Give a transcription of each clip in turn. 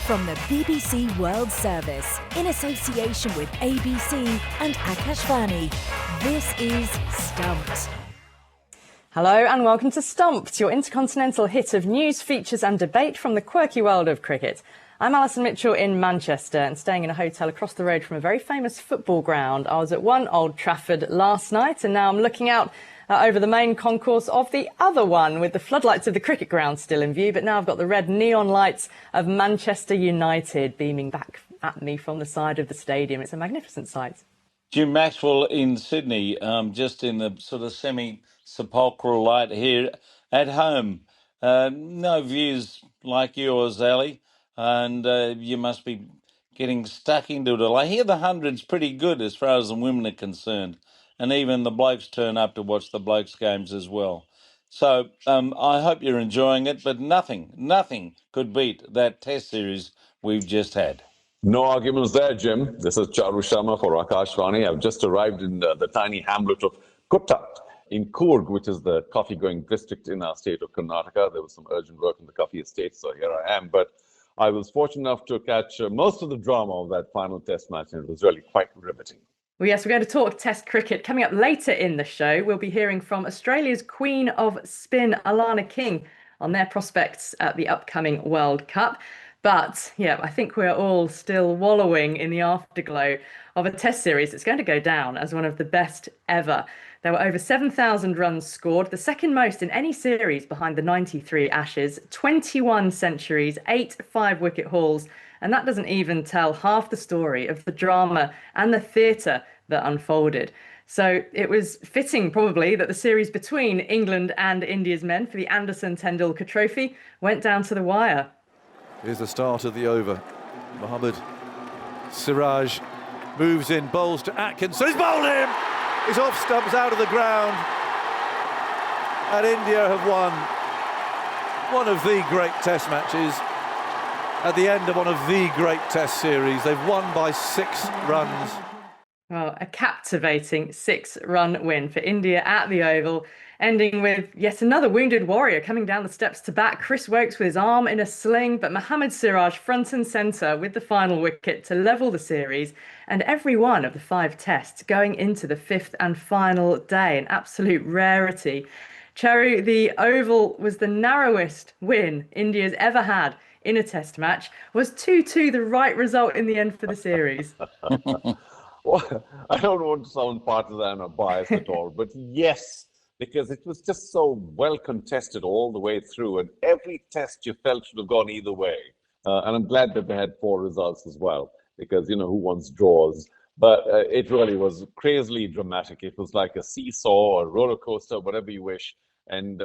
From the BBC World Service, in association with ABC and Akashvani, this is Stumped. Hello and welcome to Stumped, your intercontinental hit of news, features and debate from the quirky world of cricket. I'm Alison Mitchell in Manchester and staying in a hotel across the road from a very famous football ground. I was at one Old Trafford last night and now I'm looking out over the main concourse of the other one with the floodlights of the cricket ground still in view. But now I've got the red neon lights of Manchester United beaming back at me from the side of the stadium. It's a magnificent sight. Jim Maxwell in Sydney, just in the sort of semi-sepulchral light here at home. No views like yours, Ali, and you must be getting stuck into it all. I hear the 100's pretty good as far as the women are concerned, and even the blokes turn up to watch the blokes' games as well. So I hope you're enjoying it, but nothing could beat that test series we've just had. No arguments there, Jim. This is Charu Sharma for Akashvani. I've just arrived in the tiny hamlet of Kutta in Coorg, which is the coffee-growing district in our state of Karnataka. There was some urgent work in the coffee estate, so here I am. But I was fortunate enough to catch most of the drama of that final test match, and it was really quite riveting. Well, yes, we're going to talk Test cricket. Coming up later in the show, we'll be hearing from Australia's Queen of Spin, Alana King, on their prospects at the upcoming World Cup. But, yeah, I think we're all still wallowing in the afterglow of a test series that's going to go down as one of the best ever. There were over 7,000 runs scored, the second most in any series behind the 93 Ashes, 21 centuries, 8 5-wicket hauls, and that doesn't even tell half the story of the drama and the theatre that unfolded. So it was fitting, probably, that the series between England and India's men for the Anderson-Tendulkar Trophy went down to the wire. Here's the start of the over. Mohammad Siraj moves in, bowls to Atkinson. He's bowled him! He's off stumps, out of the ground. And India have won one of the great test matches at the end of one of the great test series. They've won by 6 runs. Well, a captivating 6-run win for India at the Oval, ending with yet another wounded warrior coming down the steps to bat. Chris Woakes with his arm in a sling, but Mohammad Siraj front and centre with the final wicket to level the series, and every one of the 5 tests going into the 5th and final day, an absolute rarity. Charu, the Oval was the narrowest win India's ever had in a test match. Was 2-2 the right result in the end for the series? Well, I don't want to sound partisan or biased at all, but yes, because it was just so well contested all the way through, and every test you felt should have gone either way. And I'm glad that they had 4 results as well, because, you know, who wants draws? But it really was crazily dramatic. It was like a seesaw or roller coaster, whatever you wish. And,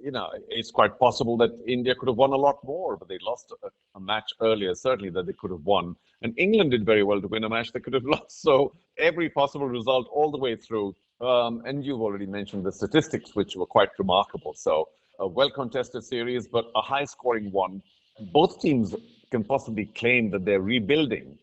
you know, it's quite possible that India could have won a lot more, but they lost a match earlier, certainly, that they could have won. And England did very well to win a match they could have lost. So every possible result all the way through. And you've already mentioned the statistics, which were quite remarkable. So a well-contested series, but a high-scoring one. Both teams can possibly claim that they're rebuilding.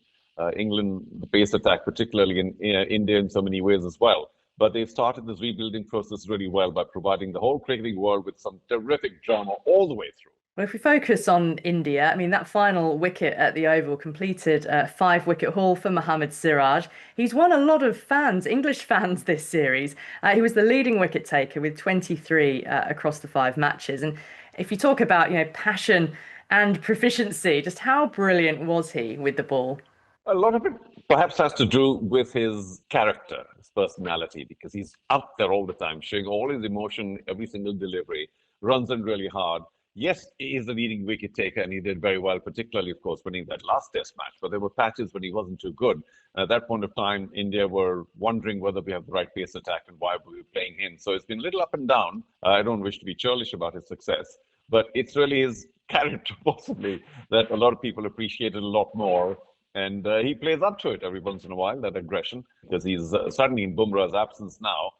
England, the pace attack, particularly in India in so many ways as well. But they've started this rebuilding process really well by providing the whole cricketing world with some terrific drama all the way through. Well, if we focus on India, I mean, that final wicket at the Oval completed a 5-wicket haul for Mohammad Siraj. He's won a lot of fans, English fans, this series. He was the leading wicket taker with 23 across the 5 matches. And if you talk about, you know, passion and proficiency, just how brilliant was he with the ball? A lot of it perhaps has to do with his character, his personality, because he's out there all the time, showing all his emotion, every single delivery, runs in really hard. Yes, he is the leading wicket taker, and he did very well, particularly, of course, winning that last test match. But there were patches when he wasn't too good. At that point of time, India were wondering whether we have the right pace attack and why we were playing him. So it's been a little up and down. I don't wish to be churlish about his success, but it's really his character, possibly, that a lot of people appreciated a lot more. And he plays up to it every once in a while, that aggression, because he's suddenly in Bumrah's absence now,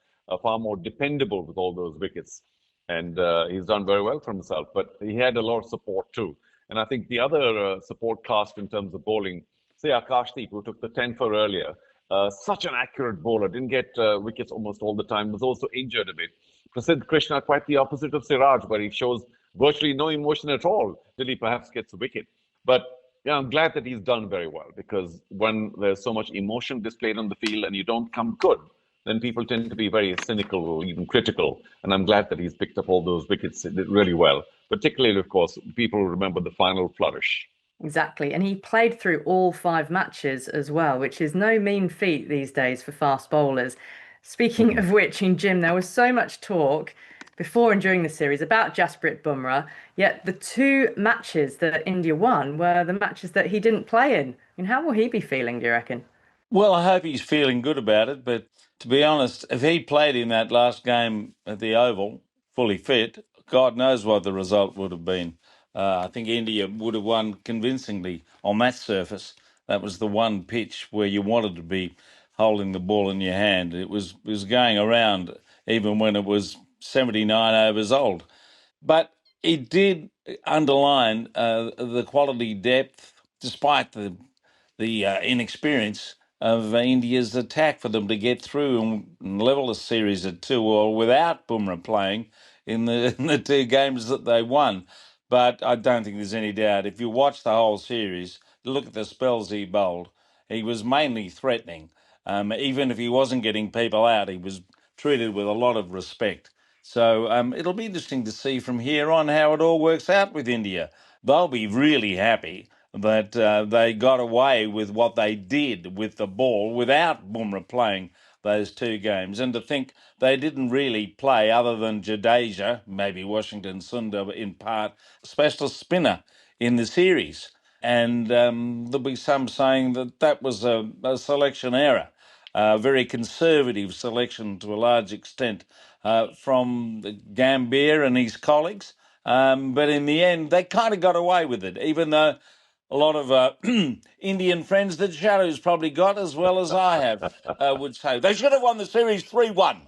far more dependable with all those wickets. And he's done very well for himself, but he had a lot of support too. And I think the other support cast in terms of bowling, say Akashdeep, who took the 10 for earlier, such an accurate bowler, didn't get wickets almost all the time, was also injured a bit. Prasidh Krishna, quite the opposite of Siraj, where he shows virtually no emotion at all till he perhaps gets a wicket. But yeah, I'm glad that he's done very well, because when there's so much emotion displayed on the field and you don't come good, then people tend to be very cynical or even critical. And I'm glad that he's picked up all those wickets really well. Particularly, of course, people remember the final flourish. Exactly. And he played through all 5 matches as well, which is no mean feat these days for fast bowlers. Speaking of which, in Jim, there was so much talk before and during the series about Jasprit Bumrah, yet the 2 matches that India won were the matches that he didn't play in. And how will he be feeling, do you reckon? Well, I hope he's feeling good about it. But to be honest, if he played in that last game at the Oval fully fit, God knows what the result would have been. I think India would have won convincingly on that surface. That was the one pitch where you wanted to be holding the ball in your hand. It was going around even when it was 79 overs old. But it did underline the quality depth, despite the inexperience of India's attack, for them to get through and level a series at 2 without Bumrah playing in the in the 2 games that they won. But I don't think there's any doubt. If you watch the whole series, look at the spells he bowled. He was mainly threatening. Even if he wasn't getting people out, he was treated with a lot of respect. So it'll be interesting to see from here on how it all works out with India. They'll be really happy that they got away with what they did with the ball without Bumrah playing those 2 games. And to think they didn't really play, other than Jadeja, maybe Washington Sundar in part, specialist spinner in the series. And there'll be some saying that that was a selection error, a very conservative selection to a large extent from Gambier and his colleagues. But in the end, they kind of got away with it, even though a lot of Indian friends that Charu's probably got, as well as I have, would say they should have won the series 3-1.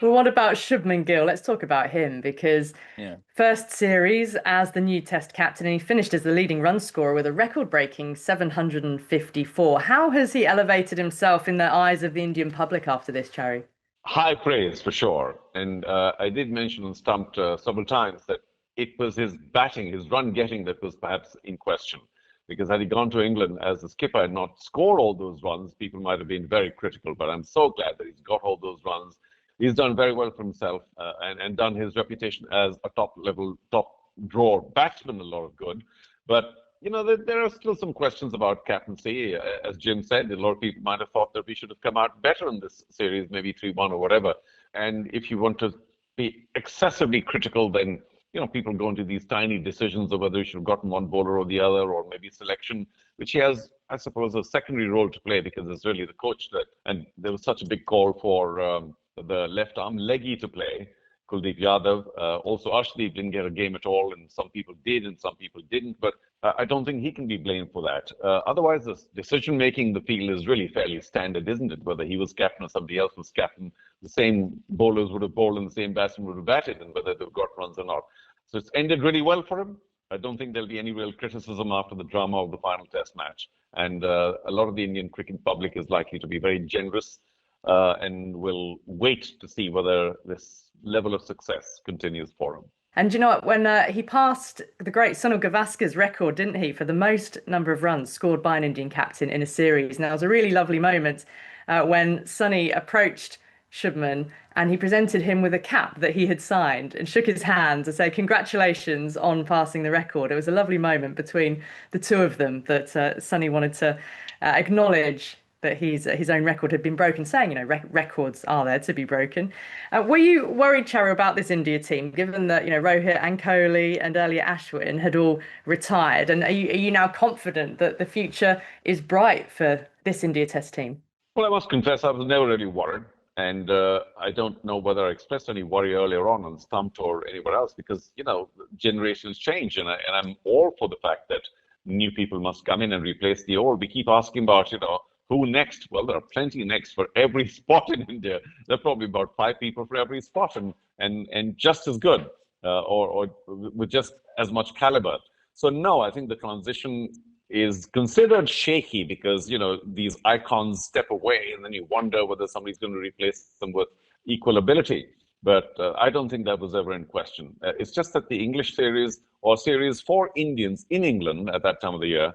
Well, what about Shubman Gill? Let's talk about him because Yeah. first series as the new Test captain, and he finished as the leading run scorer with a record-breaking 754. How has he elevated himself in the eyes of the Indian public after this, Charu? High praise for sure. And I did mention on Stumped several times that it was his batting, his run getting, that was perhaps in question. Because had he gone to England as a skipper and not scored all those runs, people might have been very critical. But I'm so glad that he's got all those runs. He's done very well for himself and done his reputation as a top level, top drawer batsman a lot of good. But you know, there are still some questions about captaincy. As Jim said, a lot of people might have thought that we should have come out better in this series, maybe 3-1 or whatever. And if you want to be excessively critical, then, you know, people go into these tiny decisions of whether you should have gotten one bowler or the other, or maybe selection, which he has, I suppose, a secondary role to play, because it's really the coach that, and there was such a big call for the left arm leggy to play. Kuldeep Yadav. Also, Arshdeep didn't get a game at all, and some people did and some people didn't. But I don't think he can be blamed for that. Otherwise, the decision-making in the field is really fairly standard, isn't it? Whether he was captain or somebody else was captain, the same bowlers would have bowled and the same batsmen would have batted, and whether they've got runs or not. So it's ended really well for him. I don't think there'll be any real criticism after the drama of the final Test match. And a lot of the Indian cricket public is likely to be very generous and will wait to see whether this level of success continues for him. And you know what? When he passed the great Sunil Gavaskar's record, didn't he, for the most number of runs scored by an Indian captain in a series? And that was a really lovely moment when Sunny approached Shubman and he presented him with a cap that he had signed and shook his hand to say congratulations on passing the record. It was a lovely moment between the two of them that Sunny wanted to acknowledge that his own record had been broken, saying, you know, records are there to be broken. Were you worried, Charu, about this India team, given that, you know, Rohit and Kohli and earlier Ashwin had all retired? And are you now confident that the future is bright for this India Test team? Well, I must confess, I was never really worried. And I don't know whether I expressed any worry earlier on Stumped or anywhere else, because, you know, generations change. And I'm all for the fact that new people must come in and replace the old. We keep asking about, you know, who next? Well, there are plenty next for every spot in India. There are probably about 5 people for every spot, and just as good, or with just as much caliber. So no, I think the transition is considered shaky because, you know, these icons step away and then you wonder whether somebody's going to replace them with equal ability. But I don't think that was ever in question. It's just that the English series, or series for Indians in England at that time of the year,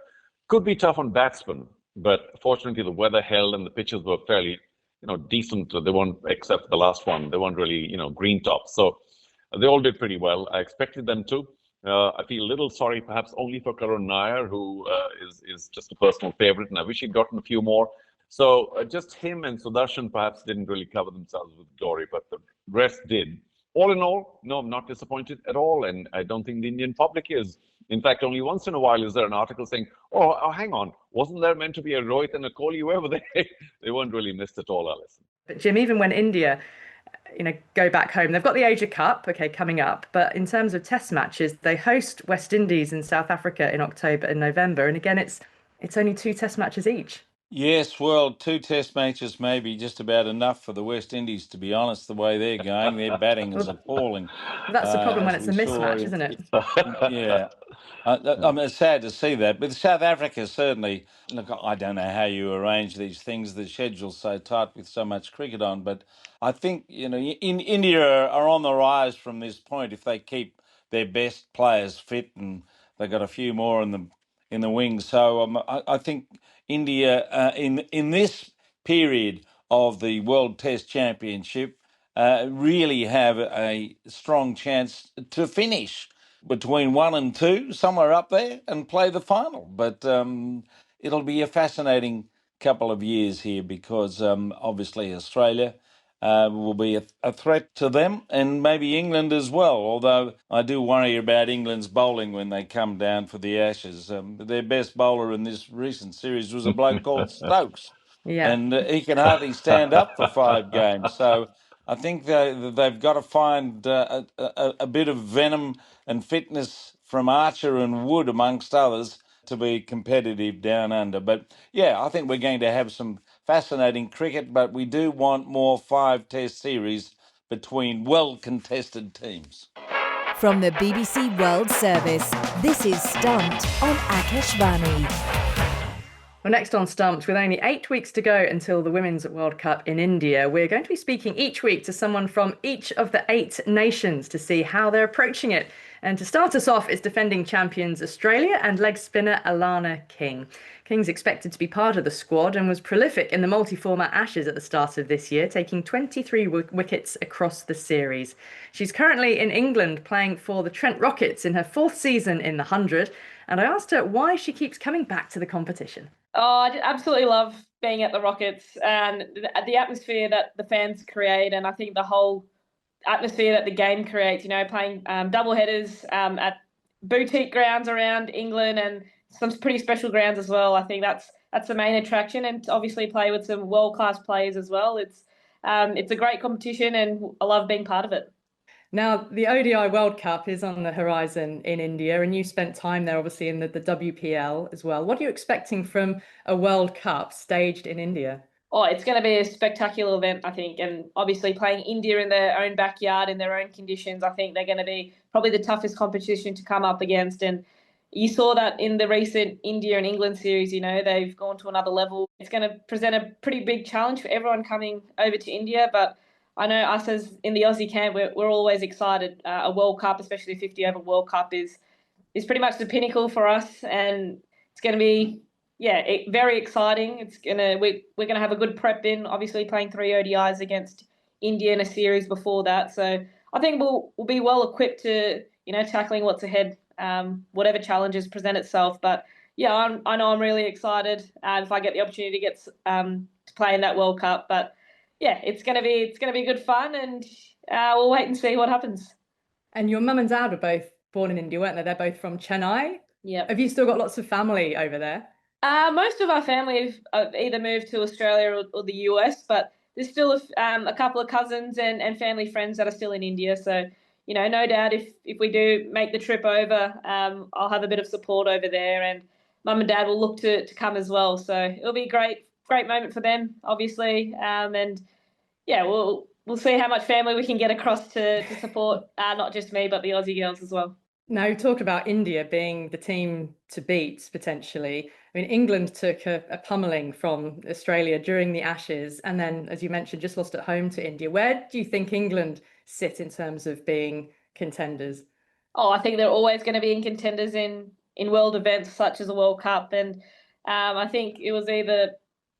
Could be tough on batsmen, but fortunately the weather held and the pitches were fairly, decent. They weren't, except the last one, they weren't really, green tops. So they all did pretty well. I expected them to. I feel a little sorry, perhaps only for Karun Nair, who is just a personal favorite, and I wish he'd gotten a few more. So just him and Sudarshan perhaps didn't really cover themselves with glory, but the rest did. All in all, no, I'm not disappointed at all, and I don't think the Indian public is. In fact, only once in a while is there an article saying, oh, hang on, wasn't there meant to be a Rohit and a Kohli? Where were they? They weren't really missed at all, Alison. But Jim, even when India, go back home, they've got the Asia Cup, okay, coming up. But in terms of test matches, they host West Indies and South Africa in October and November. And again, it's only 2 test matches each. Yes, well, 2 test matches may be just about enough for the West Indies, to be honest, the way they're going. Their batting is appalling. That's the problem when as it's a we saw mismatch, isn't it? Yeah. I'm sad to see that. But South Africa certainly, look, I don't know how you arrange these things. The schedule's so tight with so much cricket on. But I think, in India are on the rise from this point if they keep their best players fit, and they've got a few more in the wings. So I think India, in this period of the World Test Championship, really have a strong chance to finish between 1 and 2, somewhere up there, and play the final. But it'll be a fascinating couple of years here because obviously Australia will be a threat to them, and maybe England as well, although I do worry about England's bowling when they come down for the Ashes. Their best bowler in this recent series was a bloke called Stokes, Yeah. and he can hardly stand up for 5 games. So I think they've got to find a bit of venom and fitness from Archer and Wood, amongst others, to be competitive down under. But yeah, I think we're going to have some fascinating cricket, but we do want more 5-test series between well-contested teams. From the BBC World Service, this is Stumped on Akashvani. Well, next on Stumped, with only 8 weeks to go until the Women's World Cup in India, we're going to be speaking each week to someone from each of the 8 nations to see how they're approaching it. And to start us off is defending champions Australia and leg spinner Alana King. King's expected to be part of the squad and was prolific in the multi-format Ashes at the start of this year, taking 23 wickets across the series. She's currently in England playing for the Trent Rockets in her 4th season in the 100, and I asked her why she keeps coming back to the competition. Oh, I absolutely love being at the Rockets and the atmosphere that the fans create, and I think the whole atmosphere that the game creates, playing double headers at boutique grounds around England and some pretty special grounds as well. I think that's the main attraction, and obviously play with some world-class players as well. It's a great competition and I love being part of it. Now, the ODI World Cup is on the horizon in India, and you spent time there, obviously, in the WPL as well. What are you expecting from a World Cup staged in India? Oh, it's going to be a spectacular event, I think. And obviously playing India in their own backyard, in their own conditions, I think they're going to be probably the toughest competition to come up against. And you saw that in the recent India and England series, they've gone to another level. It's going to present a pretty big challenge for everyone coming over to India, but I know us as in the Aussie camp, we're always excited. A World Cup, especially a 50-over World Cup, is pretty much the pinnacle for us, and it's going to be very exciting. We're gonna have a good prep in, obviously playing 3 ODIs against India in a series before that. So I think we'll be well equipped to tackling what's ahead, whatever challenges present itself. But yeah, I know I'm really excited if I get the opportunity to get to play in that World Cup. But yeah, it's gonna be good fun, and we'll wait and see what happens. And your mum and dad were both born in India, weren't they? They're both from Chennai. Yeah. Have you still got lots of family over there? Most of our family have either moved to Australia or the US, but there's still a couple of cousins and family friends that are still in India. So, no doubt if we do make the trip over, I'll have a bit of support over there, and mum and dad will look to come as well. So it'll be a great moment for them, obviously. And yeah, we'll see how much family we can get across to support not just me, but the Aussie girls as well. Now, you talk about India being the team to beat, potentially. I mean, England took a pummeling from Australia during the Ashes, and then, as you mentioned, just lost at home to India. Where do you think England sit in terms of being contenders? Oh, I think they're always going to be in contenders in in world events such as a World Cup. And I think it was either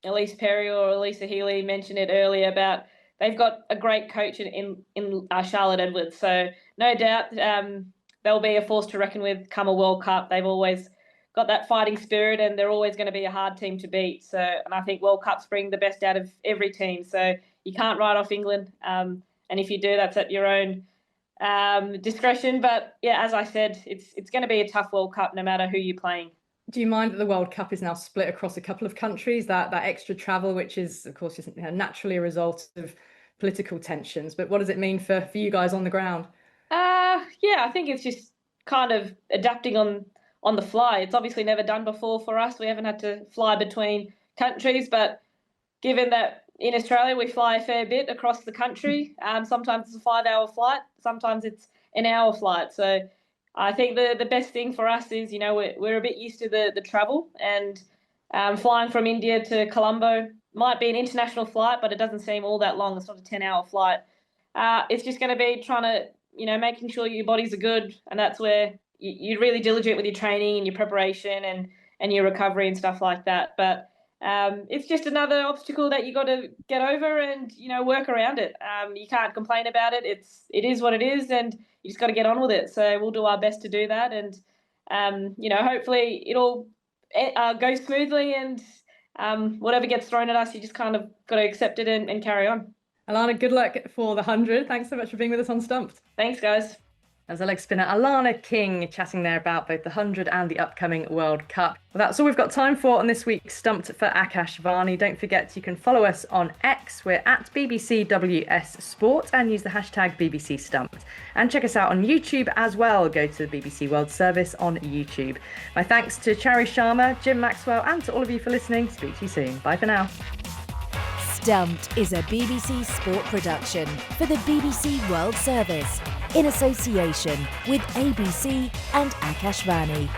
Elise Perry or Elisa Healy mentioned it earlier about they've got a great coach in Charlotte Edwards. So no doubt they'll be a force to reckon with come a World Cup. They've always got that fighting spirit, and they're always going to be a hard team to beat. So, and I think World Cups bring the best out of every team. So you can't write off England. And if you do, that's at your own discretion. But yeah, as I said, it's going to be a tough World Cup no matter who you're playing. Do you mind that the World Cup is now split across a couple of countries? That extra travel, which is of course just naturally a result of political tensions. But what does it mean for you guys on the ground? Yeah, I think it's just kind of adapting on the fly. It's obviously never done before for us. We haven't had to fly between countries, but given that in Australia we fly a fair bit across the country, sometimes it's a 5-hour flight, sometimes it's an hour flight. So I think the best thing for us is, we're a bit used to the travel, and flying from India to Colombo might be an international flight, but it doesn't seem all that long. It's not a 10-hour flight. It's just going to be trying to, making sure your bodies are good, and that's where you're really diligent with your training and your preparation and your recovery and stuff like that. But it's just another obstacle that you got to get over and, work around it. You can't complain about it. It is what it is, and you just got to get on with it. So we'll do our best to do that. And, hopefully it'll go smoothly, and whatever gets thrown at us, you just kind of got to accept it and carry on. Alana, good luck for the 100. Thanks so much for being with us on Stumped. Thanks, guys. As a leg spinner, Alana King chatting there about both the 100 and the upcoming World Cup. Well, that's all we've got time for on this week's Stumped for Akash Varney. Don't forget you can follow us on X. We're at BBCWS Sport and use the hashtag BBC Stumped. And check us out on YouTube as well. Go to the BBC World Service on YouTube. My thanks to Charu Sharma, Jim Maxwell, and to all of you for listening. Speak to you soon. Bye for now. Stumped is a BBC Sport production for the BBC World Service in association with ABC and Akash Varney.